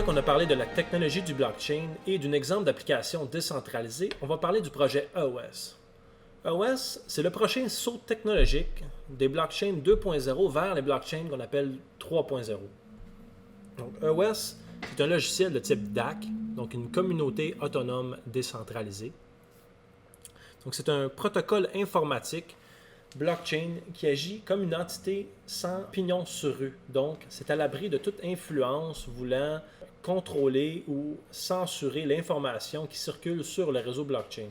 Maintenant qu'on a parlé de la technologie du blockchain et d'un exemple d'application décentralisée, on va parler du projet EOS. EOS, c'est le prochain saut technologique des blockchains 2.0 vers les blockchains qu'on appelle 3.0. Donc, EOS, c'est un logiciel de type DAC, donc une communauté autonome décentralisée. Donc, c'est un protocole informatique blockchain qui agit comme une entité sans pignon sur rue. Donc, c'est à l'abri de toute influence voulant contrôler ou censurer l'information qui circule sur le réseau blockchain.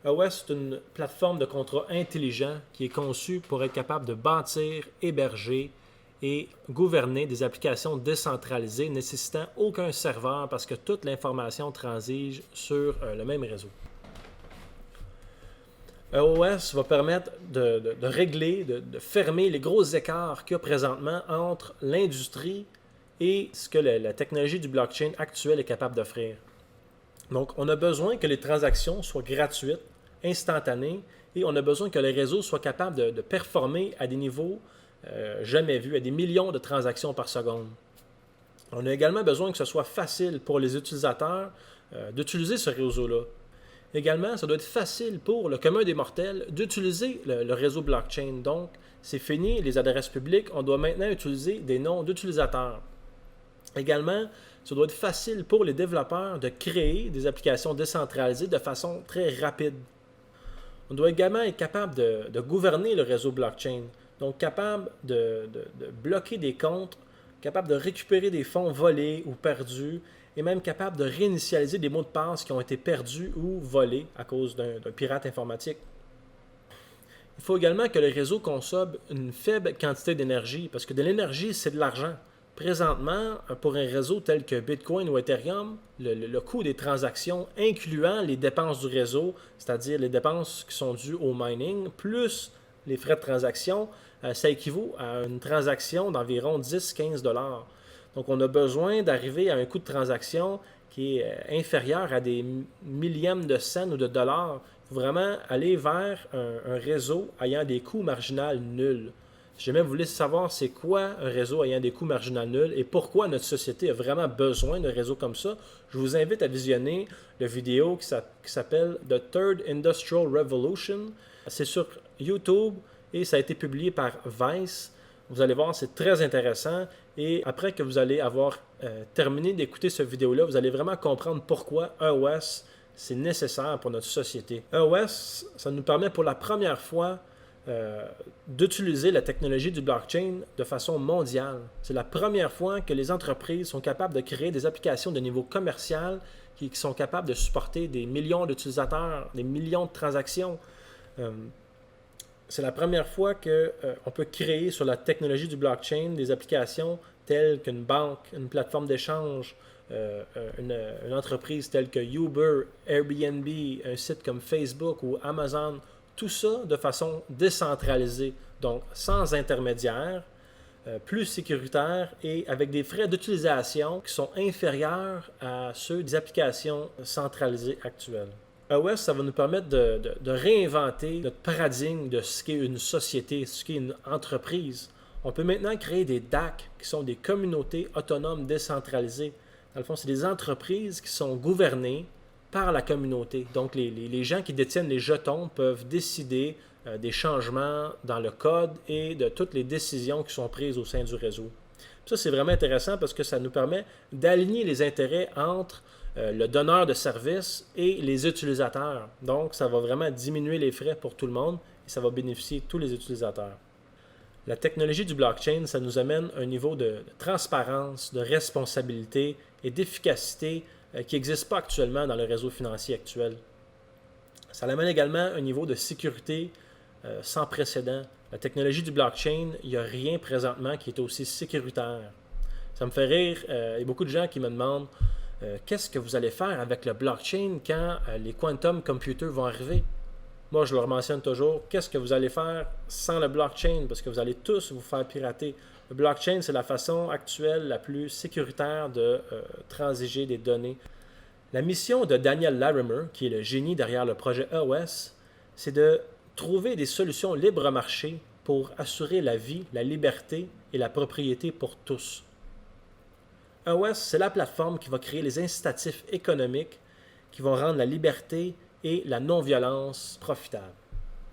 EOS, c'est une plateforme de contrat intelligent qui est conçue pour être capable de bâtir, héberger et gouverner des applications décentralisées nécessitant aucun serveur parce que toute l'information transige sur le même réseau. EOS va permettre de régler, de fermer les gros écarts qu'il y a présentement entre l'industrie et ce que la technologie du blockchain actuelle est capable d'offrir. Donc, on a besoin que les transactions soient gratuites, instantanées, et on a besoin que les réseaux soient capables de performer à des niveaux jamais vus, à des millions de transactions par seconde. On a également besoin que ce soit facile pour les utilisateurs d'utiliser ce réseau-là. Également, ça doit être facile pour le commun des mortels d'utiliser le réseau blockchain. Donc, c'est fini les adresses publiques. On doit maintenant utiliser des noms d'utilisateurs. Également, ça doit être facile pour les développeurs de créer des applications décentralisées de façon très rapide. On doit également être capable de gouverner le réseau blockchain. Donc, capable de bloquer des comptes, capable de récupérer des fonds volés ou perdus, et même capable de réinitialiser des mots de passe qui ont été perdus ou volés à cause d'un pirate informatique. Il faut également que le réseau consomme une faible quantité d'énergie, parce que de l'énergie, c'est de l'argent. Présentement, pour un réseau tel que Bitcoin ou Ethereum, le coût des transactions, incluant les dépenses du réseau, c'est-à-dire les dépenses qui sont dues au mining, plus les frais de transaction, ça équivaut à une transaction d'environ 10-15 $. Donc, on a besoin d'arriver à un coût de transaction qui est inférieur à des millièmes de cents ou de dollars. Il faut vraiment aller vers un réseau ayant des coûts marginaux nuls. Si jamais vous voulez savoir c'est quoi un réseau ayant des coûts marginaux nuls et pourquoi notre société a vraiment besoin d'un réseau comme ça, je vous invite à visionner la vidéo qui s'appelle The Third Industrial Revolution. C'est sur YouTube et ça a été publié par Vice. Vous allez voir, c'est très intéressant. Et après que vous allez avoir terminé d'écouter cette vidéo-là, vous allez vraiment comprendre pourquoi EOS, c'est nécessaire pour notre société. EOS, ça nous permet pour la première fois d'utiliser la technologie du blockchain de façon mondiale. C'est la première fois que les entreprises sont capables de créer des applications de niveau commercial qui sont capables de supporter des millions d'utilisateurs, des millions de transactions. C'est la première fois qu'on peut créer sur la technologie du blockchain des applications telles qu'une banque, une plateforme d'échange, une entreprise telle que Uber, Airbnb, un site comme Facebook ou Amazon. Tout ça de façon décentralisée, donc sans intermédiaire, plus sécuritaire et avec des frais d'utilisation qui sont inférieurs à ceux des applications centralisées actuelles. EOS, ça va nous permettre de réinventer notre paradigme de ce qu'est une société, ce qu'est une entreprise. On peut maintenant créer des DAC, qui sont des communautés autonomes décentralisées. Dans le fond, c'est des entreprises qui sont gouvernées par la communauté. Donc, les gens qui détiennent les jetons peuvent décider des changements dans le code et de toutes les décisions qui sont prises au sein du réseau. Ça, c'est vraiment intéressant parce que ça nous permet d'aligner les intérêts entre le donneur de service et les utilisateurs. Donc, ça va vraiment diminuer les frais pour tout le monde et ça va bénéficier tous les utilisateurs. La technologie du blockchain, ça nous amène un niveau de transparence, de responsabilité et d'efficacité qui n'existe pas actuellement dans le réseau financier actuel. Ça amène également un niveau de sécurité sans précédent. La technologie du blockchain, il n'y a rien présentement qui est aussi sécuritaire. Ça me fait rire, il y a beaucoup de gens qui me demandent qu'est-ce que vous allez faire avec le blockchain quand les quantum computers vont arriver? Moi, je leur mentionne toujours, qu'est-ce que vous allez faire sans le blockchain? Parce que vous allez tous vous faire pirater. Le blockchain, c'est la façon actuelle la plus sécuritaire de transiger des données. La mission de Daniel Larimer, qui est le génie derrière le projet EOS, c'est de trouver des solutions libre marché pour assurer la vie, la liberté et la propriété pour tous. EOS, c'est la plateforme qui va créer les incitatifs économiques qui vont rendre la liberté et la non-violence profitables.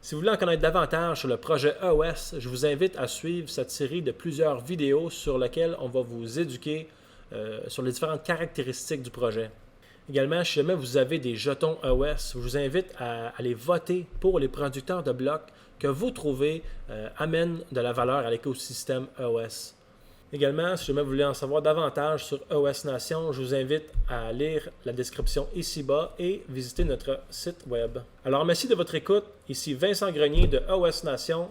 Si vous voulez en connaître davantage sur le projet EOS, je vous invite à suivre cette série de plusieurs vidéos sur lesquelles on va vous éduquer sur les différentes caractéristiques du projet. Également, si jamais vous avez des jetons EOS, je vous invite à aller voter pour les producteurs de blocs que vous trouvez amènent de la valeur à l'écosystème EOS. Également, si jamais vous voulez en savoir davantage sur EOS Nation, je vous invite à lire la description ici-bas et visiter notre site web. Alors, merci de votre écoute. Ici Vincent Grenier de EOS Nation,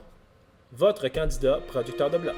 votre candidat producteur de blocs.